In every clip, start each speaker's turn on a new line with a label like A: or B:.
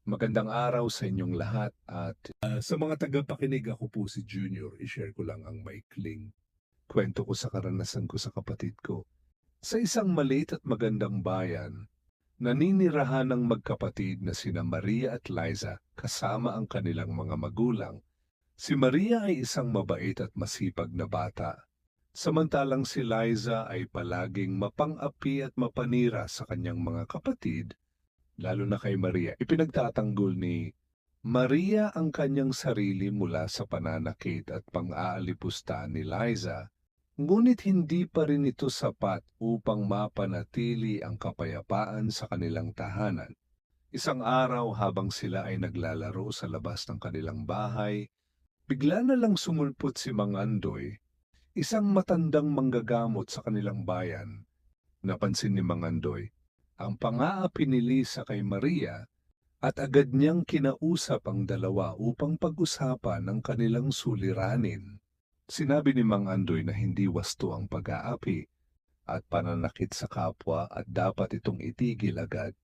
A: Magandang araw sa inyong lahat at sa mga tagapakinig, ako po si Junior. I-share ko lang ang maikling kwento ko sa karanasan ko sa kapatid ko. Sa isang maliit at magandang bayan, naninirahan ng magkapatid na sina Maria at Liza kasama ang kanilang mga magulang. Si Maria ay isang mabait at masipag na bata, samantalang si Liza ay palaging mapang-api at mapanira sa kanyang mga kapatid. Lalo na kay Maria, ipinagtatanggol ni Maria ang kanyang sarili mula sa pananakit at pang-aalipusta ni Liza, ngunit hindi pa rin ito sapat upang mapanatili ang kapayapaan sa kanilang tahanan. Isang araw habang sila ay naglalaro sa labas ng kanilang bahay, bigla na lang sumulpot si Mang Andoy, isang matandang manggagamot sa kanilang bayan. Napansin ni Mang Andoy ang pang-aapi ni Lisa kay Maria at agad niyang kinausap ang dalawa upang pag-usapan ang kanilang suliranin. Sinabi ni Mang Andoy na hindi wasto ang pag-aapi at pananakit sa kapwa at dapat itong itigil agad.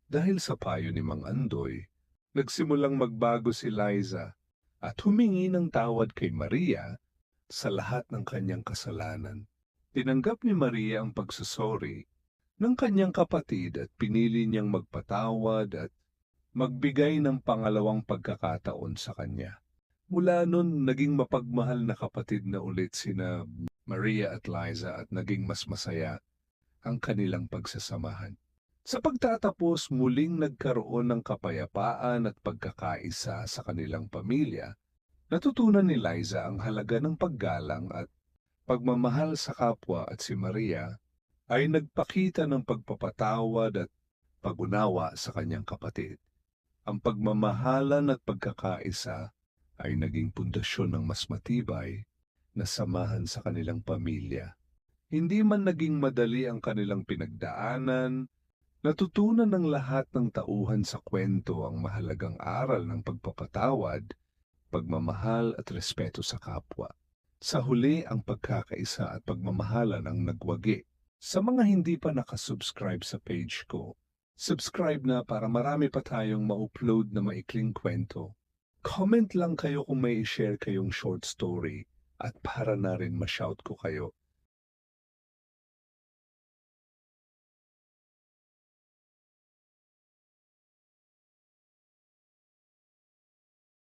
A: Dahil sa payo ni Mang Andoy, nagsimulang magbago si Liza at humingi ng tawad kay Maria sa lahat ng kanyang kasalanan. Tinanggap ni Maria ang pagsusori ng kanyang kapatid at pinili niyang magpatawad at magbigay ng pangalawang pagkakataon sa kanya. Mula noon, naging mapagmahal na kapatid na ulit sina Maria at Liza at naging mas masaya ang kanilang pagsasamahan. Sa pagtatapos, muling nagkaroon ng kapayapaan at pagkakaisa sa kanilang pamilya. Natutunan ni Liza ang halaga ng paggalang at pagmamahal sa kapwa at si Maria ay nagpakita ng pagpapatawad at pag-unawa sa kanyang kapatid. Ang pagmamahalan at pagkakaisa ay naging pundasyon ng mas matibay na samahan sa kanilang pamilya. Hindi man naging madali ang kanilang pinagdaanan, natutunan ng lahat ng tauhan sa kwento ang mahalagang aral ng pagpapatawad, pagmamahal at respeto sa kapwa. Sa huli, ang pagkakaisa at pagmamahalan ang nagwagi. Sa mga hindi pa nakasubscribe sa page ko, subscribe na para marami pa tayong ma-upload na maikling kwento. Comment lang kayo kung may i-share kayong short story at para na rin ma-shout ko kayo.